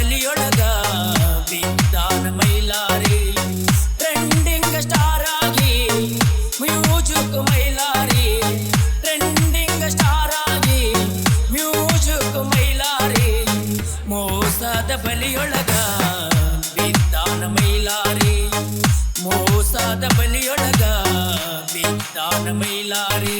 ಬಲಿಯೊಳಗ ಬಿದ್ದಾನ Mylari trending star ಆಗಿ music Mylari trending star ಆಗಿ music Mylari ಮೋಸದ ಬಲಿಯೊಳಗ ಬಿದ್ದಾನ ಮೈಲಾರಿ ಮೋಸದ ಬಲಿಯೊಳಗ ಬಿದ್ದಾನ ಮೈಲಾರಿ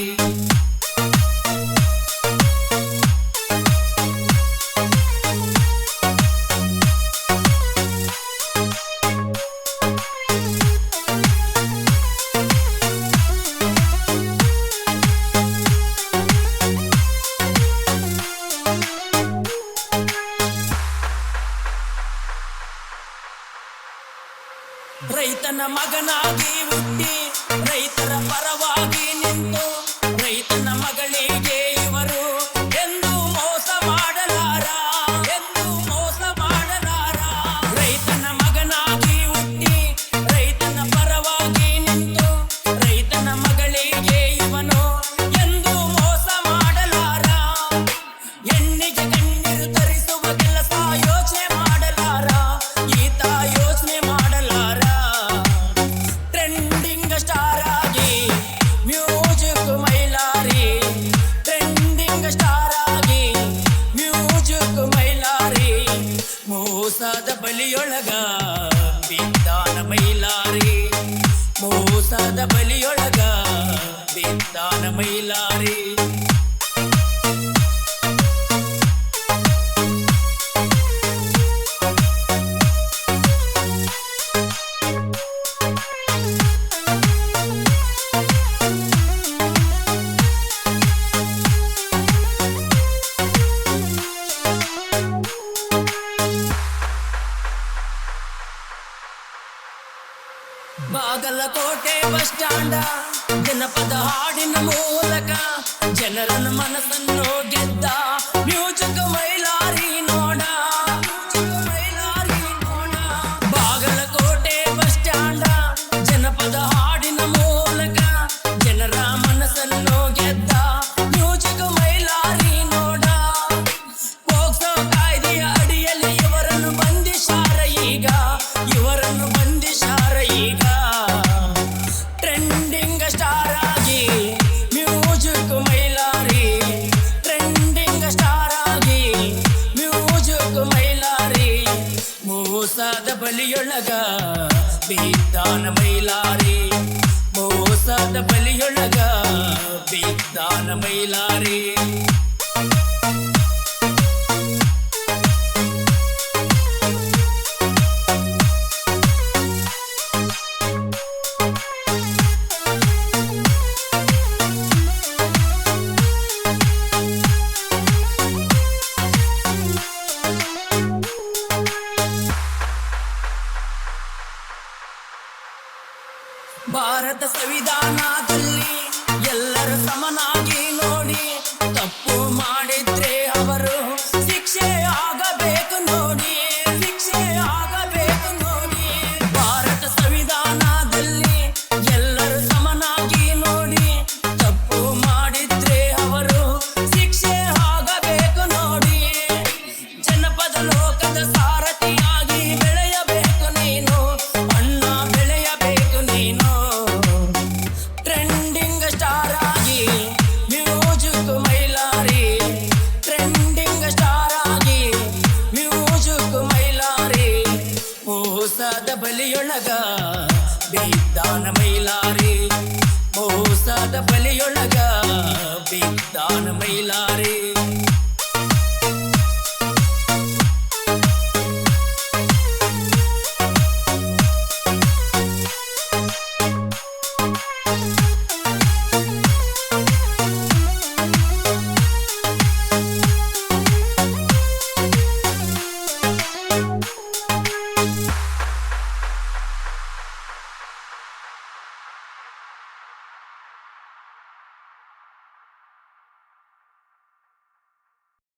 ರೈತನ ಮಗನಾಗಿ ಹುಟ್ಟಿ ರೈತರ ಪರವಾಗಿ ನಿಂತು ರೈತನ ಮಗಳಿಗೆ ಇವರು ಎಂದು ಮೋಸ ಮಾಡಲಾರ ಎಂದು ಮೋಸ ಮಾಡಲಾರ ರೈತನ ಮಗನಾಗಿ ಹುಟ್ಟಿ ರೈತನ ಪರವಾಗಿ ನಿಂತು ರೈತನ ಮಗಳಿಗೆ ಇವನು ಎಂದು ಮೋಸ ಮಾಡಲಾರ ಹೆಣ್ಣಿಗೆ ಕಣ್ಣೀರು ತರಿಸುವ ಕೆಲಸ ಯೋಚನೆ ಮಾಡಲಾರ ಈತ ಯೋಚನೆ ಮಾಡಲಾರ ಟ್ರೆಂಡಿಂಗ್ ಸ್ಟಾರ್ ಆಗಿ ಮ್ಯೂಜಿಕ್ ಮೈಲಾರಿ ಟ್ರೆಂಡಿಂಗ್ ಸ್ಟಾರ್ ಆಗಿ ಮ್ಯೂಜಿಕ್ ಮೈಲಾರಿ ಮೋಸದ ಬಲಿಯೊಳಗ ಬಿದ್ದಾನ ಮೈಲಾರಿ ಮೋಸದ ಬಲಿಯೊಳಗ ಬಿದ್ದಾನ ಮೈಲಾರಿ ಬಾಗಲಕೋಟೆ ಬಸ್ ಸ್ಟ್ಯಾಂಡ ಜನಪದ ಹಾಡಿನ ಮೂಲಕ ಜನರನ್ನ ಮನಸ್ಸನ್ನು ಗೆದ್ದ ಮ್ಯೂಜಿಕ್ ಮೈಲಾರಿ ನೋಡ ಮೈಲಾರಿ ನೋಡ ಬಾಗಲಕೋಟೆ ಬಸ್ ಸ್ಟ್ಯಾಂಡ ಜನಪದ ಹಾಡಿನ ಮೂಲಕ ಜನರ ಮನಸ್ಸನ್ನು ಗೆದ್ದ ಮ್ಯೂಜಿಕ್ ಮೈಲಾರಿ ನೋಡ ಪೋಕ್ಸೋ ಕಾಯ್ದೆಯ ಅಡಿಯಲ್ಲಿ ಇವರನ್ನು ಬಂಧಿಸಾರ ಈಗ ಇವರನ್ನು ಬಂಧಿಸಾರ ಈಗ ಟ್ರೆಂಡಿಂಗ್ ಸ್ಟಾರ್ ಆಗಿ ಮ್ಯೂಜಿಕ್ ಮೈಲಾರಿ ಟ್ರೆಂಡಿಂಗ್ ಸ್ಟಾರ್ ಆಗಿ ಮ್ಯೂಜಿಕ್ ಮೈಲಾರಿ ಮೋಸದ ಬಲಿಯೊಳಗ ಬಿದ್ದಾನ ಮೈಲಾರಿ ಮೋಸದ ಬಲಿಯೊಳಗ ಬಿದ್ದಾನ ಮೈಲಾರಿ ಭಾರತ ಸಂವಿಧಾನದಲ್ಲಿ ಎಲ್ಲರೂ ಸಮನಾಗಿ ನೋಡಿ ತಪ್ಪು ಮಾಡಿದ್ರೆ ಅವರು ಶಿಕ್ಷೆ ಆಗಬೇಕು ನೋಡಿ ಶಿಕ್ಷೆ ಆಗಬೇಕು ನೋಡಿ ಭಾರತ ಸಂವಿಧಾನದಲ್ಲಿ ಎಲ್ಲರೂ ಸಮನಾಗಿ ನೋಡಿ ತಪ್ಪು ಮಾಡಿದ್ರೆ ಅವರು ಶಿಕ್ಷೆ ಆಗಬೇಕು ನೋಡಿ ಜನಪದ ಲೋಕದ ಸಾರಥಿಯಾಗಿ ಬೆಳೆಯಬೇಕು ನೀನು ಅಣ್ಣ ಬೆಳೆಯಬೇಕು ನೀನು ಟ್ರೆಂಡಿಂಗ್ ಸ್ಟಾರ್ ಆಗಿ ಮ್ಯೂಜಿಕ್ ಮೈಲಾರಿ ಟ್ರೆಂಡಿಂಗ್ ಸ್ಟಾರ್ ಆಗಿ ಮ್ಯೂಜಿಕ್ ಮೈಲಾರಿ ಮೋಸದ ಬಲಿಯೊಳಗ ಬಿದ್ದಾನ ಮೈಲಾರಿ ಮೋಸದ ಬಲಿಯೊಳಗ